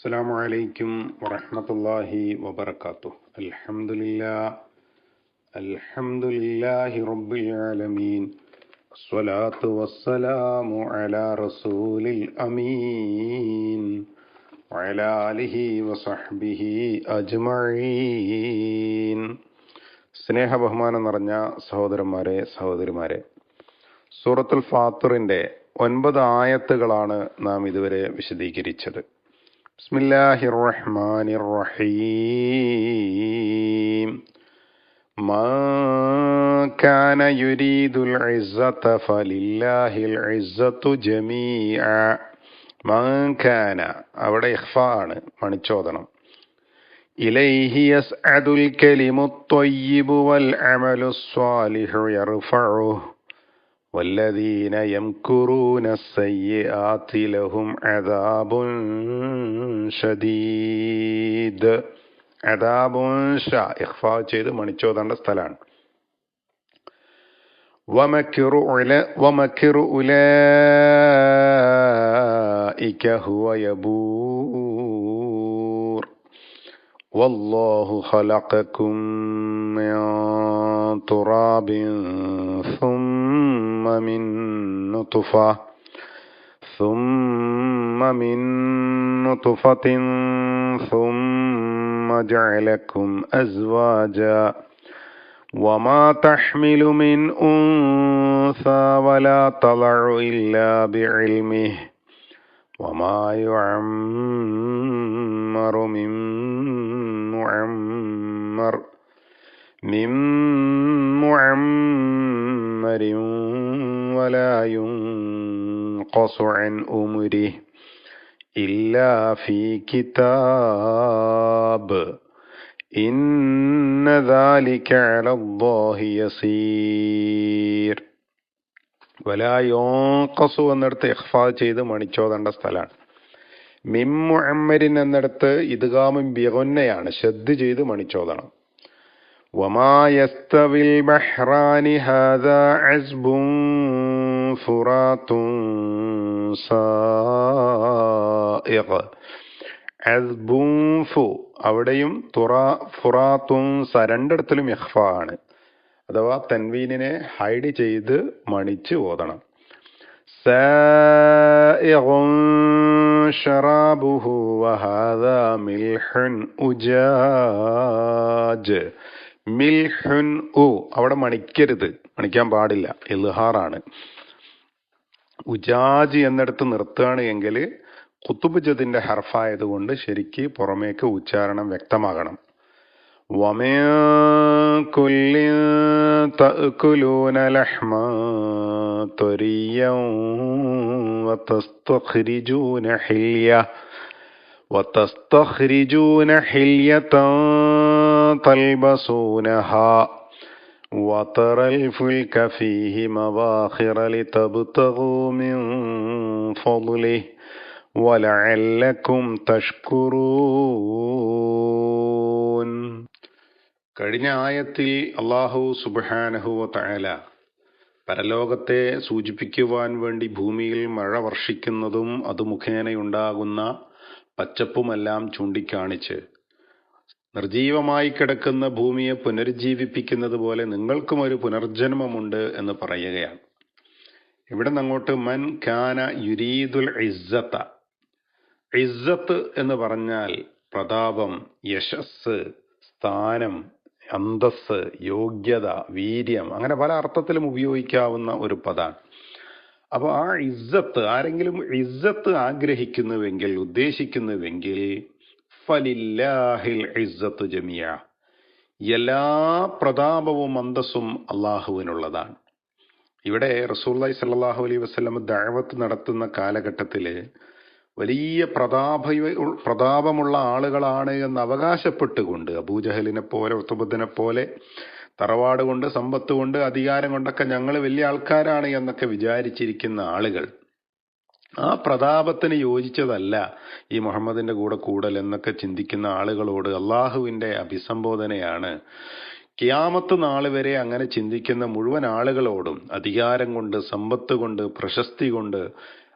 അസ്സലാമു അലൈക്കും വറഹ്മത്തുള്ളാഹി വബറകാതുഹു. അൽഹംദുലില്ലാഹി റബ്ബിൽ ആലമീൻ. അസ്സലാത്തു വസ്സലാമു അലാ റസൂലിൽ അമീൻ വഅലാ ആലിഹി വസഹ്ബിഹി അജ്മഈൻ. സ്നേഹബഹുമാനം നിറഞ്ഞ സഹോദരന്മാരെ, സഹോദരിമാരെ, സൂറത്തുൽ ഫാത്തിറിന്റെ 9 ആയത്തുകളാണ് നാം ഇതുവരെ വിശദീകരിച്ചത്. ബിസ്മില്ലാഹിർ റഹ്മാനിർ റഹീം. മാ കാന യുരീദുൽ ഇസ്സത ഫലില്ലാഹിൽ ഇസ്സതു ജമീഅ. മാ കാന അവിടെ ഇഖ്ഫാ ആണ്, മണിച്ചോദനം. ഇലൈഹി യസ്അദുൽ കലിമുത് ത്വയ്യിബു വൽ അമലുസ് സ്വാലിഹു യർഫഉഹു വല്ലദീന യംകുറൂന സയ്യിആതി ലഹും അദാബുൻ ഷദീദ്. അദാബുൻ ഷ ഇഖ്ഫാ ചെയ്ത് മണിച്ചോദേണ്ട സ്ഥലമാണ്. വമക്റു ഉലൈക ഹുവ യബൂർ വല്ലാഹു ഖലഖകും മിൻ തുറാബിൻ ثم من نطفة ثم جعلكم أزواجا وما تحمل من أنثى ولا تضع إلا بعلمه وما يعمر من معمر ولا ينقص عن أمره إلا في كتاب إن ذلك على الله يسير. ولا ينقص എന്നിടത്ത് ഇഖ്ഫാ ചെയ്ത് മണിച്ചോദേണ്ട സ്ഥലമാണ്. മിൻ മുഅമ്മരിൻ എന്നിടത്ത് ഇദ്ഗാമുൻ ബിഗുന്നയാണ്, ശദ്ദ് ചെയ്ത് മണിച്ചോദണം. وما يستوي البحران هذا عذب فرات سائغ. അസ്ബുൻ ഫു അവിടെയും ഫുറാത്തുൻ രണ്ടിടത്തിലും ഇഖ്ഫാ ആണ്, അഥവാ തൻവീനിനെ ഹൈഡ് ചെയ്ത് മണിച്ച് ഓതണം. സായിഗുൻ ശറാബുഹു വഹാദാ മിൽഹുൻ ഉജാജ്. മിൽഹുൻ ഉ അവിടെ മണിക്കരുത്, മണിക്കാൻ പാടില്ല, ഇൽഹാറാണ്. ഉജാജ് എന്നിടത്ത് നിർത്തുകയാണ് എങ്കിൽ ഖുതുബ് ജദിന്റെ ഹർഫായതുകൊണ്ട് ശരിക്ക് പുറമേക്ക് ഉച്ചാരണം വ്യക്തമാകണം. വമിൻ കുല്ലിൻ തഅകുലൂന ലഹ്മൻ ത്വരിയ്യൻ വതസ്തഖ്രിജൂന ഹില്യതൻ തൽബസൂനഹാ വതറൽ ഫുൽക ഫീഹി മവാഖിറ ലിതബ്തഗൂ മിൻ ഫദ്ലിഹി വലഅല്ലകും തഷ്കുറൂൻ. കഴിഞ്ഞ ആയത്തിൽ അല്ലാഹു സുബ്ഹാനഹു വ തആല പരലോകത്തെ സൂചിപ്പിക്കുവാൻ വേണ്ടി ഭൂമിയിൽ മഴ വർഷിക്കുന്നതും അത് മുഖേനയുണ്ടാകുന്ന പച്ചപ്പുമെല്ലാം ചൂണ്ടിക്കാണിച്ച് നിർജീവമായി കിടക്കുന്ന ഭൂമിയെ പുനരുജ്ജീവിപ്പിക്കുന്നത് പോലെ നിങ്ങൾക്കും ഒരു പുനർജന്മമുണ്ട് എന്ന് പറയുകയാണ്. ഇവിടെ നിന്നങ്ങോട്ട് മൻ കാന യുരീദുൽ ഇസ്സത്ത. ഇസ്സത്ത് എന്ന് പറഞ്ഞാൽ പ്രതാപം, യശസ്, സ്ഥാനം, അന്തസ്, യോഗ്യത, വീര്യം, അങ്ങനെ പല അർത്ഥത്തിലും ഉപയോഗിക്കാവുന്ന ഒരു പദമാണ്. അപ്പോൾ ആ ഇസ്സത്ത്, ആരെങ്കിലും ഇസ്സത്ത് ആഗ്രഹിക്കുന്നുവെങ്കിൽ, ഉദ്ദേശിക്കുന്നുവെങ്കിൽ, ഫലില്ലാഹിൽ ഇസ്സത്ത് ജമിയ, എല്ലാ പ്രതാപവും അന്തസ്സും അള്ളാഹുവിനുള്ളതാണ്. ഇവിടെ റസൂലുള്ളാഹി സ്വല്ലല്ലാഹു അലൈഹി വസല്ലം ദഅവത്ത് നടത്തുന്ന കാലഘട്ടത്തിൽ വലിയ പ്രതാപമുള്ള ആളുകളാണ് എന്ന് അവകാശപ്പെട്ടുകൊണ്ട് അബൂജഹലിനെ പോലെ, ഉത്ബത്തിനെ പോലെ തറവാട് കൊണ്ട്, സമ്പത്ത് കൊണ്ട്, അധികാരം കൊണ്ടൊക്കെ ഞങ്ങൾ വലിയ ആൾക്കാരാണ് എന്നൊക്കെ വിചാരിച്ചിരിക്കുന്ന ആളുകൾ, ആ പ്രതാപത്തിന് യോജിച്ചതല്ല ഈ മുഹമ്മദിന്റെ കൂടെ കൂടൽ എന്നൊക്കെ ചിന്തിക്കുന്ന ആളുകളോട് അള്ളാഹുവിന്റെ അഭിസംബോധനയാണ്. ഖിയാമത്ത് നാൾ വരെ അങ്ങനെ ചിന്തിക്കുന്ന മുഴുവൻ ആളുകളോടും അധികാരം കൊണ്ട്, സമ്പത്ത് കൊണ്ട്, പ്രശസ്തി കൊണ്ട്,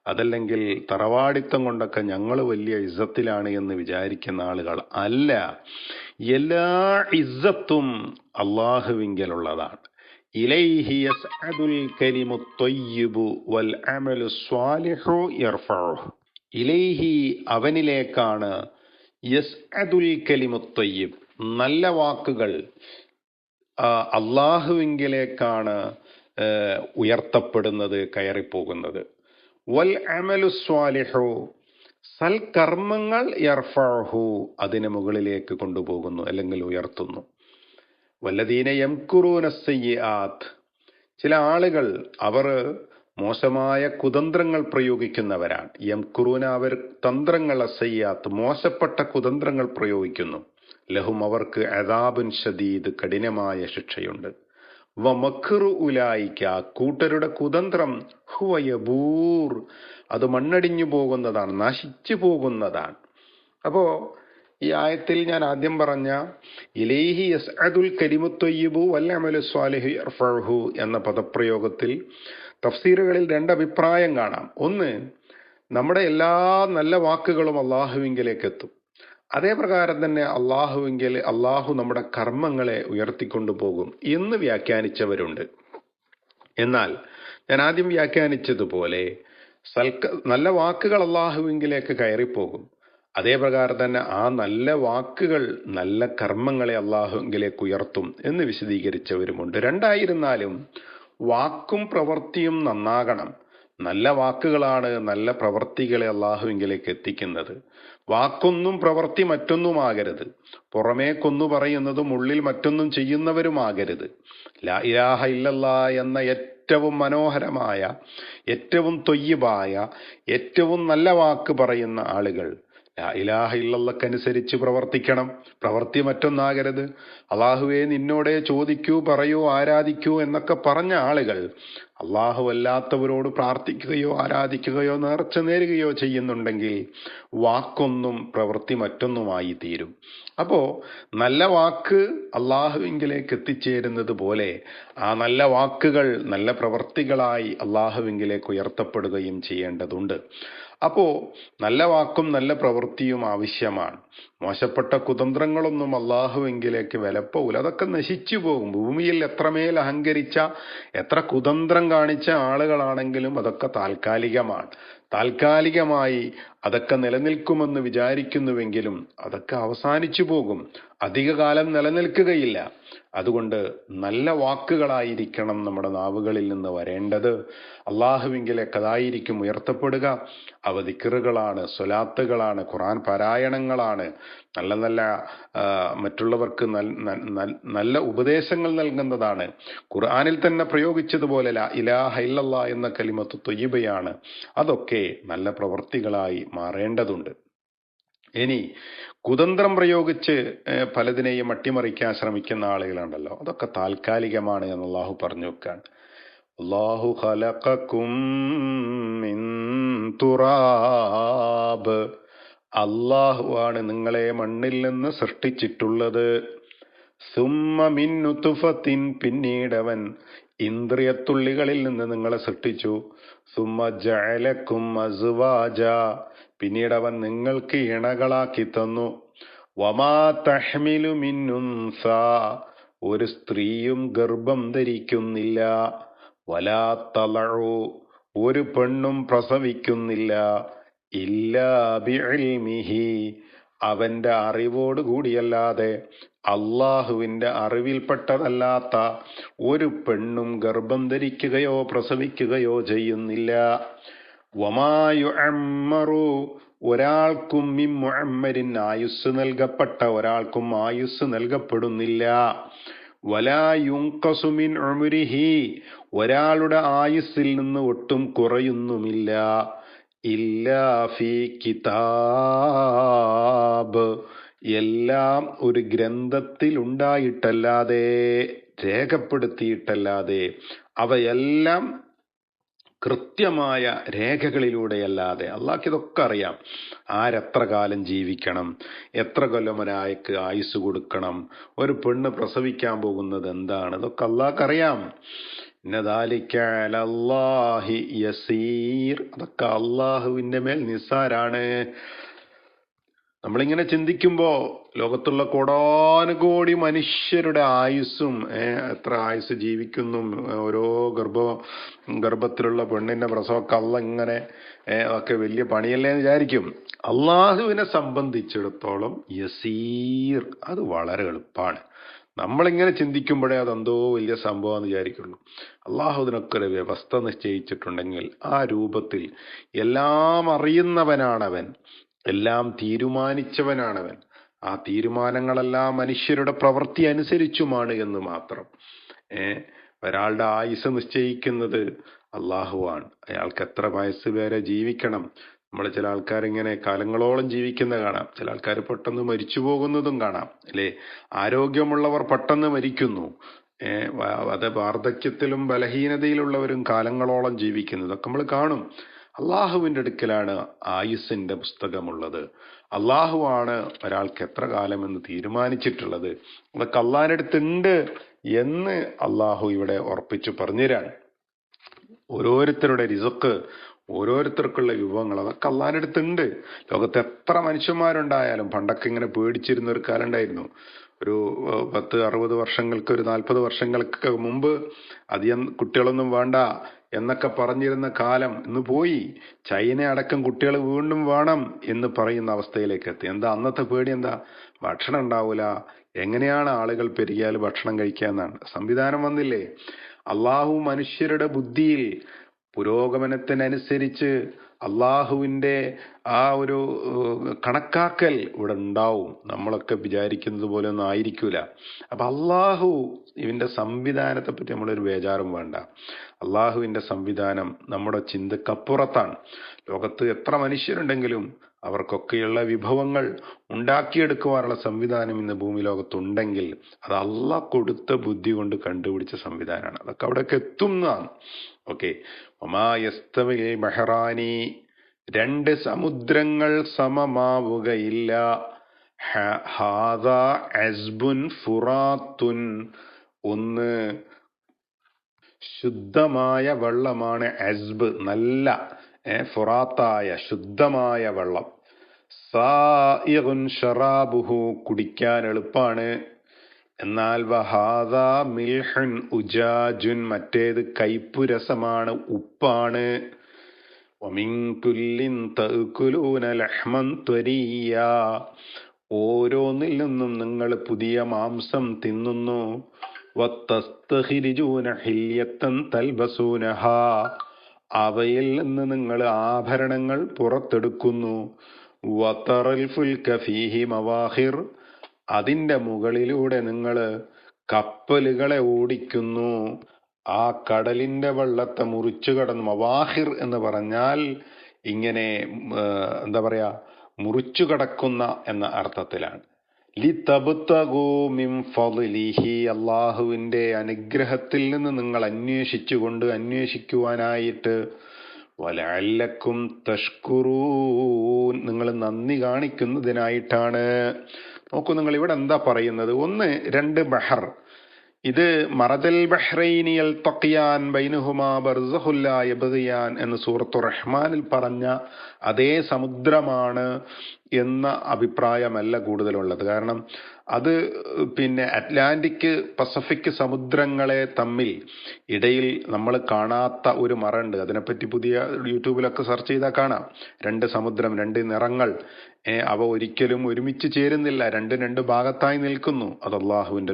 അതല്ലെങ്കിൽ തറവാടിത്തം കൊണ്ടൊക്കെ ഞങ്ങൾ വലിയ ഇസ്സത്തിലാണ് എന്ന് വിചാരിക്കുന്ന ആളുകൾ അല്ല. എല്ലാ ഇസ്സത്തും അള്ളാഹുവിങ്കലുള്ളതാണ്. ഇലൈഹി യസ്അദുൽ കലിമു ത്വയ്യിബു വൽ അമലു സ്വാലിഹു യർഫഉഹു. ഇലൈഹി അവനിലേക്കാണ്, യസ്അദുൽ കലിമു ത്വയ്യിബ് നല്ല വാക്കുകൾ അള്ളാഹുവിങ്കലേക്കാണ് ഉയർത്തപ്പെടുന്നത്, കയറിപ്പോകുന്നത്. വൽ അമലു സ്വാലിഹു സൽക്കർമ്മങ്ങൾ യർഫഉഹു അതിനെ മുകളിലേക്ക് കൊണ്ടുപോകുന്നു അല്ലെങ്കിൽ ഉയർത്തുന്നു. വല്ലദീന യംകുറൂന സയ്യിആത്ത് ചില ആളുകൾ അവർ മോശമായ കുതന്ത്രങ്ങൾ പ്രയോഗിക്കുന്നവരാണ്. യംകുറൂന അവർ തന്ത്രങ്ങൾ, സയ്യിആത്ത് മോശപ്പെട്ട കുതന്ത്രങ്ങൾ പ്രയോഗിക്കുന്നു. ലഹും അവർക്ക് അദാബുൻ ശദീദ് കഠിനമായ ശിക്ഷയുണ്ട്. വമക്റു ഉലൈക കൂട്ടരുടെ കുതന്ത്രം ഹുവ യബൂർ അത് മണ്ണടിഞ്ഞു പോകുന്നതാണ്, നശിച്ചു പോകുന്നതാണ്. അപ്പോ ഈ ആയത്തിൽ ഞാൻ ആദ്യം പറഞ്ഞ ഇലൈഹി യസ്അദുൽ കലിമു ത്വയ്യിബു വൽ അമലു സ്വാലിഹു യർഫഉഹു എന്ന പദപ്രയോഗത്തിൽ തഫ്സീറുകളിൽ രണ്ട് അഭിപ്രായം കാണാം. ഒന്ന്, നമ്മുടെ എല്ലാ നല്ല വാക്കുകളും അള്ളാഹുവിങ്കലേക്ക് എത്തും. അതേ പ്രകാരം തന്നെ അള്ളാഹു നമ്മുടെ കർമ്മങ്ങളെ ഉയർത്തിക്കൊണ്ടുപോകും എന്ന് വ്യാഖ്യാനിച്ചവരുണ്ട്. എന്നാൽ ഞാൻ ആദ്യം വ്യാഖ്യാനിച്ചതുപോലെ നല്ല വാക്കുകൾ അള്ളാഹുവിങ്കിലേക്ക് കയറിപ്പോകും. അതേ പ്രകാരം തന്നെ ആ നല്ല വാക്കുകൾ നല്ല കർമ്മങ്ങളെ അള്ളാഹുവിങ്കിലേക്ക് ഉയർത്തും എന്ന് വിശദീകരിച്ചവരുമുണ്ട്. രണ്ടായിരുന്നാലും വാക്കും പ്രവൃത്തിയും നന്നാകണം. നല്ല വാക്കുകളാണ് നല്ല പ്രവൃത്തികളെ അള്ളാഹുവിങ്കിലേക്ക് എത്തിക്കുന്നത്. വാക്കൊന്നും പ്രവൃത്തി മറ്റൊന്നുമാകരുത്. പുറമേക്കൊന്നു പറയുന്നതും ഉള്ളിൽ മറ്റൊന്നും ചെയ്യുന്നവരുമാകരുത്. ലാ ഇലാഹ ഇല്ലല്ലാ എന്ന ഏറ്റവും മനോഹരമായ, ഏറ്റവും ത്വയ്യിബായ, ഏറ്റവും നല്ല വാക്ക് പറയുന്ന ആളുകൾ ലാ ഇലാഹ ഇല്ലല്ലക്കനുസരിച്ച് പ്രവർത്തിക്കണം. പ്രവൃത്തി മറ്റൊന്നാകരുത്. അള്ളാഹുവേ നിന്നോടേ ചോദിക്കൂ, പറയൂ, ആരാധിക്കൂ എന്നൊക്കെ പറഞ്ഞ ആളുകൾ അള്ളാഹു അല്ലാത്തവരോട് പ്രാർത്ഥിക്കുകയോ ആരാധിക്കുകയോ നേർച്ച നേരുകയോ ചെയ്യുന്നുണ്ടെങ്കിൽ വാക്കൊന്നും പ്രവൃത്തി മറ്റൊന്നുമായി തീരും. അപ്പോ നല്ല വാക്ക് അള്ളാഹുവിങ്കിലേക്ക് എത്തിച്ചേരുന്നത് പോലെ ആ നല്ല വാക്കുകൾ നല്ല പ്രവൃത്തികളായി അള്ളാഹുവിങ്കിലേക്ക് ഉയർത്തപ്പെടുകയും ചെയ്യേണ്ടതുണ്ട്. അപ്പോ നല്ല വാക്കും നല്ല പ്രവൃത്തിയും ആവശ്യമാണ്. മോശപ്പെട്ട കുതന്ത്രങ്ങളൊന്നും അള്ളാഹുവിങ്കിലേക്ക് വിലപ്പോവില്ല. അതൊക്കെ നശിച്ചു പോകും. ഭൂമിയിൽ എത്രമേൽ അഹങ്കരിച്ച, എത്ര കുതന്ത്രം കാണിച്ച ആളുകളാണെങ്കിലും അതൊക്കെ താൽക്കാലികമാണ്. താൽക്കാലികമായി അതൊക്കെ നിലനിൽക്കുമെന്ന് വിചാരിക്കുന്നുവെങ്കിലും അതൊക്കെ അവസാനിച്ചു പോകും. അധികകാലം നിലനിൽക്കുകയില്ല. അതുകൊണ്ട് നല്ല വാക്കുകളായിരിക്കണം നമ്മുടെ നാവുകളിൽ നിന്ന് വരേണ്ടത്. അള്ളാഹുവിങ്കിലേക്ക് അതായിരിക്കും ഉയർത്തപ്പെടുക. അവ ദിക്റുകളാണ്, സ്വലാത്തുകളാണ്, ഖുർആൻ പാരായണങ്ങളാണ്, നല്ല നല്ല മറ്റുള്ളവർക്ക് നല്ല ഉപദേശങ്ങൾ നൽകുന്നതാണ്. ഖുർആനിൽ തന്നെ പ്രയോഗിച്ചതുപോലെ ലാ ഇലാഹ ഇല്ലല്ലാ എന്ന കലിമത്ത് ത്വയ്യിബയാണ്. അതൊക്കെ നല്ല പ്രവൃത്തികളായി മാറേണ്ടതുണ്ട്. ഇനി കുതന്ത്രം പ്രയോഗിച്ച് പലതിനെയും അട്ടിമറിക്കാൻ ശ്രമിക്കുന്ന ആളുകളുണ്ടല്ലോ, അതൊക്കെ താൽക്കാലികമാണ് എന്ന് അള്ളാഹു പറഞ്ഞു വെക്കാൻ. അല്ലാഹു ഖലഖകും മിൻ തുറാബ് അള്ളാഹുവാണ് നിങ്ങളെ മണ്ണിൽ നിന്ന് സൃഷ്ടിച്ചിട്ടുള്ളത്. സുമ്മ മിൻ നുത്ഫത്തിൻ പിന്നീടവൻ ഇന്ദ്രിയത്തുള്ളികളിൽ നിന്ന് നിങ്ങളെ സൃഷ്ടിച്ചു. സുമ്മ ജഅലകും അസ്വാജ പിന്നീടവൻ നിങ്ങൾക്ക് ഇണകളാക്കി തന്നു. വമാ തഹ്മിലു മിൻ ഉൻസ ഒരു സ്ത്രീയും ഗർഭം ധരിക്കുന്നില്ല. വലാ തളഉ ഒരു പെണ്ണും പ്രസവിക്കുന്നില്ല. ഇല്ലാ ബിഇൽമിഹി അവന്റെ അറിവോട് കൂടിയല്ലാതെ, അള്ളാഹുവിന്റെ അറിവിൽപ്പെട്ടതല്ലാത്ത ഒരു പെണ്ണും ഗർഭം ധരിക്കുകയോ പ്രസവിക്കുകയോ ചെയ്യുന്നില്ല. വമാ യുഅമ്മറു ഒരാൾക്കും മിൻ മുഅമ്മരിൻ ആയുസ് നൽകപ്പെട്ട ഒരാൾക്കും ആയുസ് നൽകപ്പെടുന്നില്ല. വലാ യുൻഖസു മിൻ ഉംരിഹി ഒരാളുടെ ആയുസ്സിൽ നിന്ന് ഒട്ടും കുറയുന്നുമില്ല. ഇല്ലാ ഫീ കിതാബ് എല്ലാം ഒരു ഗ്രന്ഥത്തിൽ ഉണ്ടായിട്ടല്ലാതെ, രേഖപ്പെടുത്തിയിട്ടല്ലാതെ, അവയെല്ലാം കൃത്യമായ രേഖകളിലൂടെയല്ലാതെ. അള്ളാഹ്ക്ക് ഇതൊക്കെ അറിയാം. ആരെത്ര കാലം ജീവിക്കണം, എത്ര കൊല്ലം ഒരാൾക്ക് ആയുസ് കൊടുക്കണം, ഒരു പെണ്ണ് പ്രസവിക്കാൻ പോകുന്നത് എന്താണ്, ഇതൊക്കെ അള്ളാഹ്ക്ക് അറിയാം. ഇന്നദാലിക അലല്ലാഹി യസീർ, അതൊക്കെ അള്ളാഹുവിന്റെ മേൽ നിസ്സാരാണ്. നമ്മളിങ്ങനെ ചിന്തിക്കുമ്പോ ലോകത്തുള്ള കോടാനുകോടി മനുഷ്യരുടെ ആയുസ്സും എത്ര ആയുസ് ജീവിക്കുന്നു, ഓരോ ഗർഭത്തിലുള്ള പെണ്ണിന്റെ പ്രസവമൊക്കെ അള്ള ഇങ്ങനെ ഒക്കെ വലിയ പണിയല്ലേ എന്ന് വിചാരിക്കും. അള്ളാഹുവിനെ സംബന്ധിച്ചിടത്തോളം യസീർ, അത് വളരെ എളുപ്പമാണ്. നമ്മളിങ്ങനെ ചിന്തിക്കുമ്പോഴേ അതെന്തോ വലിയ സംഭവമാണെന്ന് വിചാരിക്കുള്ളൂ. അള്ളാഹു ഇതിനൊക്കെ ഒരു വ്യവസ്ഥ നിശ്ചയിച്ചിട്ടുണ്ടെങ്കിൽ ആ രൂപത്തിൽ എല്ലാം അറിയുന്നവനാണവൻ, എല്ലാം തീരുമാനിച്ചവനാണവൻ. ആ തീരുമാനങ്ങളെല്ലാം മനുഷ്യരുടെ പ്രവൃത്തി അനുസരിച്ചുമാണ് എന്ന് മാത്രം. ഒരാളുടെ ആയുസ് നിശ്ചയിക്കുന്നത് അള്ളാഹുവാണ്. അയാൾക്ക് എത്ര വയസ്സ് വരെ ജീവിക്കണം. നമ്മൾ ചില ആൾക്കാരിങ്ങനെ കാലങ്ങളോളം ജീവിക്കുന്ന കാണാം, ചില ആൾക്കാർ പെട്ടെന്ന് മരിച്ചു പോകുന്നതും കാണാം, അല്ലേ? ആരോഗ്യമുള്ളവർ പെട്ടെന്ന് മരിക്കുന്നു. അത് വാർദ്ധക്യത്തിലും ബലഹീനതയിലുള്ളവരും കാലങ്ങളോളം ജീവിക്കുന്നു. ഇതൊക്കെ നമ്മൾ കാണും. അള്ളാഹുവിന്റെ അടുക്കലാണ് ആയുസ്സിന്റെ പുസ്തകമുള്ളത്. അള്ളാഹുവാണ് ഒരാൾക്ക് എത്ര കാലം എന്ന് തീരുമാനിച്ചിട്ടുള്ളത്. അതൊക്കെ അള്ളാഹിന്റെ അടുത്തുണ്ട് എന്ന് അള്ളാഹു ഇവിടെ ഉറപ്പിച്ചു പറഞ്ഞുതരാൻ. ഓരോരുത്തരുടെ റിസ്ക്, ഓരോരുത്തർക്കുള്ള വിഭവങ്ങൾ, അതൊക്കെ അള്ളാഹിന്റെ അടുത്തുണ്ട്. ലോകത്ത് എത്ര മനുഷ്യന്മാരുണ്ടായാലും, പണ്ടൊക്കെ ഇങ്ങനെ പേടിച്ചിരുന്ന ഒരു കാലം ഉണ്ടായിരുന്നു. ഒരു 10-60 വർഷങ്ങൾക്ക്, ഒരു 40 വർഷങ്ങൾക്ക് മുമ്പ് അധികം കുട്ടികളൊന്നും വേണ്ട എന്നൊക്കെ പറഞ്ഞിരുന്ന കാലം ഇന്ന് പോയി. ചൈന അടക്കം കുട്ടികൾ വീണ്ടും വേണം എന്ന് പറയുന്ന അവസ്ഥയിലേക്ക് എത്തി. എന്താ അന്നത്തെ പേടി? എന്താ? ഭക്ഷണം ഉണ്ടാവൂല, എങ്ങനെയാണ് ആളുകൾ പെരുകിയാൽ ഭക്ഷണം കഴിക്കാന്നാണ്. സംവിധാനം വന്നില്ലേ? അള്ളാഹു മനുഷ്യരുടെ ബുദ്ധിയിൽ പുരോഗമനത്തിനനുസരിച്ച് അള്ളാഹുവിന്റെ ആ ഒരു കണക്കാക്കൽ ഇവിടെ ഉണ്ടാവും. നമ്മളൊക്കെ വിചാരിക്കുന്നത് പോലെ ഒന്നും ആയിരിക്കൂല. അപ്പൊ അള്ളാഹു ഇവന്റെ സംവിധാനത്തെ പറ്റി നമ്മളൊരു ബേജാറും വേണ്ട. അള്ളാഹുവിന്റെ സംവിധാനം നമ്മുടെ ചിന്തക്കപ്പുറത്താണ്. ലോകത്ത് എത്ര മനുഷ്യരുണ്ടെങ്കിലും അവർക്കൊക്കെയുള്ള വിഭവങ്ങൾ ഉണ്ടാക്കിയെടുക്കുവാനുള്ള സംവിധാനം ഇന്ന് ഭൂമി ലോകത്തുണ്ടെങ്കിൽ അത് അള്ളാഹ് കൊടുത്ത ബുദ്ധി കൊണ്ട് കണ്ടുപിടിച്ച സംവിധാനമാണ്. അതൊക്കെ അവിടേക്ക് എത്തുന്നതാണ്. ഓക്കെ. ഒമായസ്തവിൽ ബഹ്റാനി, രണ്ട് സമുദ്രങ്ങൾ സമമാവുകയില്ല. ഹാദാ അസ്ബുൻ ഫുറാത്തുൻ, ഒന്ന് ശുദ്ധമായ വെള്ളമാണ്. അസ്ബ് നല്ല ഫുറാത്തായ ശുദ്ധമായ വെള്ളം. സായിഗുൻ ശറാബുഹു, കുടിക്കാൻ എളുപ്പാണ്. എന്നാൽ വഹാദാ മിൽഹുൻ ഉജാജുൻ, മറ്റേത് കയ്പു രസമാണ്, ഉപ്പാണ്. വമിൻ കുല്ലിൻ തഅകുലൂന ലഹ്മൻ ത്വരിയ്യ, ഓരോന്നിൽ നിന്നും നിങ്ങൾ പുതിയ മാംസം തിന്നുന്നു. വതസ്തഖ്രിജൂന ഹില്യത്തൻ തൽബസൂനഹാ, അവയിൽ നിന്ന് നിങ്ങൾ ആഭരണങ്ങൾ പുറത്തെടുക്കുന്നു. വതറൽ ഫുൽക ഫീഹി മവാഹിർ, അതിന്റെ മുകളിലൂടെ നിങ്ങൾ കപ്പലുകളെ ഓടിക്കുന്നു. ആ കടലിന്റെ വെള്ളത്തെ മുറിച്ചു കടന്ന്, മവാഹിർ എന്ന് പറഞ്ഞാൽ ഇങ്ങനെ എന്താ പറയാ, മുറിച്ചു കടക്കുന്ന എന്ന അർത്ഥത്തിലാണ്. ലിതബ്തഗൂ മിൻ ഫളിഹി, അള്ളാഹുവിന്റെ അനുഗ്രഹത്തിൽ നിന്ന് നിങ്ങൾ അന്വേഷിക്കുവാനായിട്ട്. വലഅല്ലക്കും തഷ്കുറൂൻ, നിങ്ങൾ നന്ദി കാണിക്കുന്നതിനായിട്ടാണ്. നോക്കൂ നിങ്ങൾ, ഇവിടെ എന്താ പറയുന്നത്? ഒന്ന്, രണ്ട് ബഹർ. ഇത് മറദൽ ബഹ്റൈനി യൽതഖിയാൻ ബൈനഹുമാ ബർസഖുൻ ലാ യബ്ഗിയാൻ എന്ന് സൂറത്തു റഹ്മാനിൽ പറഞ്ഞ അതേ സമുദ്രമാണ് എന്ന അഭിപ്രായമല്ല കൂടുതലുള്ളത്. കാരണം അത് അറ്റ്ലാന്റിക് പസഫിക് സമുദ്രങ്ങളെ തമ്മിൽ ഇടയിൽ നമ്മൾ കാണാത്ത ഒരു മറണ്ട്. അതിനെപ്പറ്റി പുതിയ യൂട്യൂബിലൊക്കെ സെർച്ച് ചെയ്താൽ കാണാം. രണ്ട് സമുദ്രം, രണ്ട് നിറങ്ങൾ, അവ ഒരിക്കലും ഒരുമിച്ച് ചേരുന്നില്ല, രണ്ട് ഭാഗത്തായി നിൽക്കുന്നു. അത് അള്ളാഹുവിന്റെ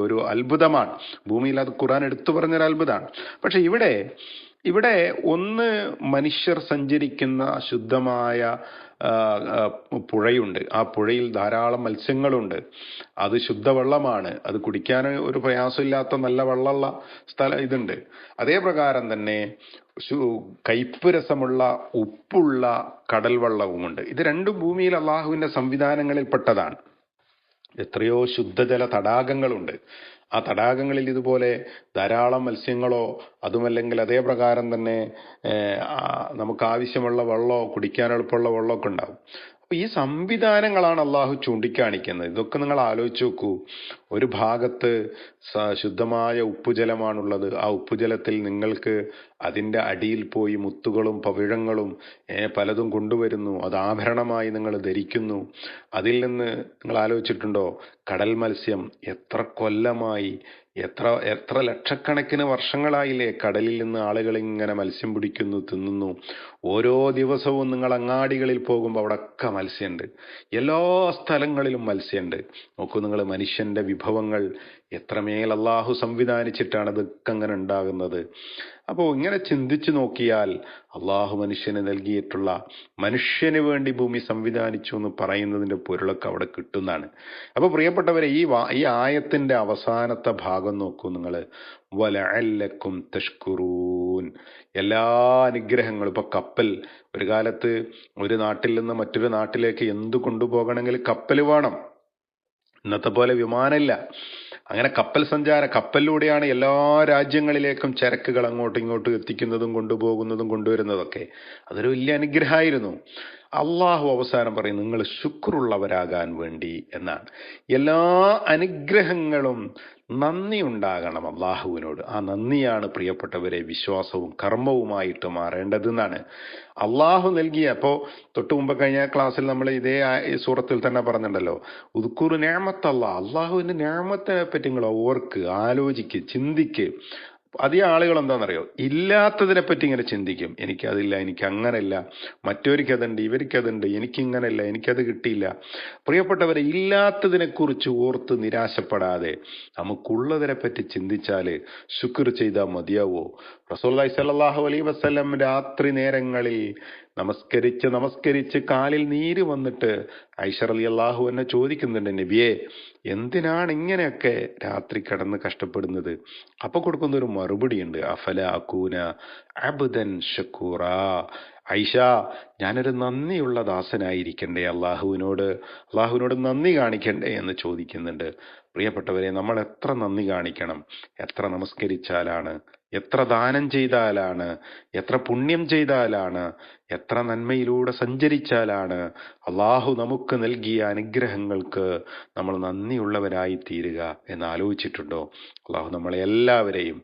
ഒരു അത്ഭുതമാണ്. ഭൂമിയിൽ അത് ഖുർആൻ എടുത്തു പറഞ്ഞൊരു അത്ഭുതമാണ്. പക്ഷെ ഇവിടെ ഒന്ന് മനുഷ്യർ സഞ്ചരിക്കുന്ന ശുദ്ധമായ പുഴയുണ്ട്. ആ പുഴയിൽ ധാരാളം മത്സ്യങ്ങളുണ്ട്. അത് ശുദ്ധവെള്ളമാണ്. അത് കുടിക്കാൻ ഒരു പ്രയാസമില്ലാത്ത നല്ല വെള്ളമുള്ള സ്ഥലം ഇതുണ്ട്. അതേ പ്രകാരം തന്നെ കയ്പ് രസമുള്ള ഉപ്പുള്ള കടൽ വെള്ളവുമുണ്ട്. ഇത് രണ്ടും ഭൂമിയിൽ അള്ളാഹുവിന്റെ സംവിധാനങ്ങളിൽ പെട്ടതാണ്. എത്രയോ ശുദ്ധജല തടാകങ്ങളുണ്ട്. ആ തടാകങ്ങളിൽ ഇതുപോലെ ധാരാളം മത്സ്യങ്ങളോ അതുമല്ലെങ്കിൽ അതേ പ്രകാരം തന്നെ നമുക്ക് ആവശ്യമുള്ള വെള്ളമോ കുടിക്കാൻ എളുപ്പമുള്ള വെള്ളമൊക്കെ ഉണ്ടാവും. അപ്പൊ ഈ സംവിധാനങ്ങളാണ് അള്ളാഹു ചൂണ്ടിക്കാണിക്കുന്നത്. ഇതൊക്കെ നിങ്ങൾ ആലോചിച്ച് നോക്കൂ. ഒരു ഭാഗത്ത് ശുദ്ധമായ ഉപ്പുജലമാണുള്ളത്. ആ ഉപ്പുജലത്തിൽ നിങ്ങൾക്ക് അതിന്റെ അടിയിൽ പോയി മുത്തുകളും പവിഴങ്ങളും പലതും കൊണ്ടുവരുന്നു. അത് ആഭരണമായി നിങ്ങൾ ധരിക്കുന്നു. അതിൽ നിന്ന് നിങ്ങൾ ആലോചിച്ചിട്ടുണ്ടോ, കടൽ മത്സ്യം എത്ര കൊല്ലമായി, എത്ര എത്ര ലക്ഷക്കണക്കിന് വർഷങ്ങളായില്ലേ കടലിൽ നിന്ന് ആളുകൾ ഇങ്ങനെ മത്സ്യം പിടിക്കുന്നു, തിന്നുന്നു. ഓരോ ദിവസവും നിങ്ങൾ അങ്ങാടികളിൽ പോകുമ്പോൾ അവിടെയൊക്കെ മത്സ്യമുണ്ട്. എല്ലാ സ്ഥലങ്ങളിലും മത്സ്യമുണ്ട്. നോക്കൂ നിങ്ങൾ, മനുഷ്യന്റെ വിഭവങ്ങൾ എത്രമേൽ അള്ളാഹു സംവിധാനിച്ചിട്ടാണ് ഇതൊക്കെ അങ്ങനെ ഉണ്ടാകുന്നത്. അപ്പോൾ ഇങ്ങനെ ചിന്തിച്ചു നോക്കിയാൽ അള്ളാഹു മനുഷ്യന് നൽകിയിട്ടുള്ള, മനുഷ്യന് വേണ്ടി ഭൂമി സംവിധാനിച്ചു എന്ന് പറയുന്നതിന്റെ പൊരുളൊക്കെ അവിടെ കിട്ടുന്നതാണ്. അപ്പൊ പ്രിയപ്പെട്ടവരെ, ഈ ആയത്തിന്റെ അവസാനത്തെ ഭാഗം നോക്കൂ നിങ്ങൾ. വലഅല്ലക്കും തഷ്കുറൂൻ. എല്ലാ അനുഗ്രഹങ്ങളും, ഇപ്പൊ കപ്പൽ, ഒരു കാലത്ത് ഒരു നാട്ടിൽ നിന്ന് മറ്റൊരു നാട്ടിലേക്ക് എന്ത് കൊണ്ടുപോകണമെങ്കിൽ കപ്പൽ വേണം. ഇന്നത്തെ പോലെ വിമാനമില്ല. അങ്ങനെ കപ്പലിലൂടെയാണ് എല്ലാ രാജ്യങ്ങളിലേക്കും ചരക്കുകൾ അങ്ങോട്ടും ഇങ്ങോട്ടും എത്തിക്കുന്നതും കൊണ്ടുപോകുന്നതും കൊണ്ടുവരുന്നതൊക്കെ. അതൊരു വലിയ അനുഗ്രഹമായിരുന്നു. അള്ളാഹു അവസാനം പറയും, നിങ്ങൾ ശുക്റുള്ളവരാകാൻ വേണ്ടി എന്നാണ്. എല്ലാ അനുഗ്രഹങ്ങളും നന്ദി ഉണ്ടാകണം അള്ളാഹുവിനോട്. ആ നന്ദിയാണ് പ്രിയപ്പെട്ടവരെ വിശ്വാസവും കർമ്മവുമായിട്ട് മാറേണ്ടതെന്നാണ്. അള്ളാഹു നൽകിയ, അപ്പോ തൊട്ടു മുമ്പ് കഴിഞ്ഞ ക്ലാസ്സിൽ നമ്മൾ ഇതേ സൂറത്തിൽ തന്നെ പറഞ്ഞിട്ടുണ്ടല്ലോ, ഉദ്കുറു നിഅമത്തല്ല, അള്ളാഹുവിന്റെ നിഅമത്തിനെ പറ്റി നിങ്ങൾ ഓർക്ക്, ആലോചിക്ക്, ചിന്തിക്ക്. അധികം ആളുകൾ എന്താണെന്നറിയോ, ഇല്ലാത്തതിനെ പറ്റി ഇങ്ങനെ ചിന്തിക്കും. എനിക്കതില്ല, എനിക്ക് അങ്ങനല്ല, മറ്റവർക്കതുണ്ട്, ഇവർക്കതുണ്ട്, എനിക്കിങ്ങനല്ല, എനിക്കത് കിട്ടിയില്ല. പ്രിയപ്പെട്ടവരെ, ഇല്ലാത്തതിനെ കുറിച്ച് ഓർത്ത് നിരാശപ്പെടാതെ നമുക്കുള്ളതിനെ പറ്റി ചിന്തിച്ചാല് ശുക്ർ ചെയ്താൽ മതിയാവോ? റസൂലുള്ളാഹി സ്വല്ലല്ലാഹു അലൈഹി വസല്ലം രാത്രി നേരങ്ങളിൽ നമസ്കരിച്ച് കാലിൽ നീര് വന്നിട്ട് ആയിഷ റളിയല്ലാഹു അൻഹ ചോദിക്കുന്നുണ്ട്, നബിയെ എന്തിനാണ് ഇങ്ങനെയൊക്കെ രാത്രി കിടന്ന് കഷ്ടപ്പെടുന്നത്? അപ്പൊ കൊടുക്കുന്ന ഒരു മറുപടി ഉണ്ട്, അഫല അകൂന അബ്ദൻ ഷക്കൂറ. ഐഷ, ഞാനൊരു നന്ദിയുള്ള ദാസനായിരിക്കണ്ടേ, അള്ളാഹുവിനോട് നന്ദി കാണിക്കണ്ടേ എന്ന് ചോദിക്കുന്നുണ്ട്. പ്രിയപ്പെട്ടവരെ, നമ്മൾ എത്ര നന്ദി കാണിക്കണം? എത്ര നമസ്കരിച്ചാലാണ്, എത്ര ദാനം ചെയ്താലാണ്, എത്ര പുണ്യം ചെയ്താലാണ്, എത്ര നന്മയിലൂടെ സഞ്ചരിച്ചാലാണ് അള്ളാഹു നമുക്ക് നൽകിയ അനുഗ്രഹങ്ങൾക്ക് നമ്മൾ നന്ദിയുള്ളവരായി തീരുക എന്ന് ആലോചിച്ചിട്ടുണ്ടോ? അള്ളാഹു നമ്മളെ എല്ലാവരെയും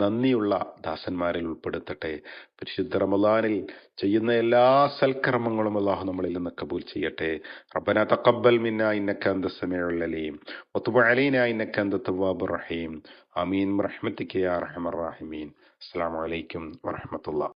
നന്ദിയുള്ള ദാസന്മാരിൽ ഉൾപ്പെടുത്തട്ടെ. പരിശുദ്ധ റമളാനിൽ ചെയ്യുന്ന എല്ലാ സൽക്കർമ്മങ്ങളും അള്ളാഹു നമ്മളിൽ നിന്ന് കബൂൽ ചെയ്യട്ടെ. റബ്ബനാ തഖബ്ബൽ മിന്നാ ഇന്നക അൻത സമീഉൽ അലീം വതുബ് അലൈനാ ഇന്നക അൻത തവ്വാബുർ റഹീം. ആമീൻ ബിറഹ്മതിക യാ അർഹമർ റഹീമീൻ. അസ്സലാമു അലൈക്കും വറഹ്മത്തുള്ളാഹി.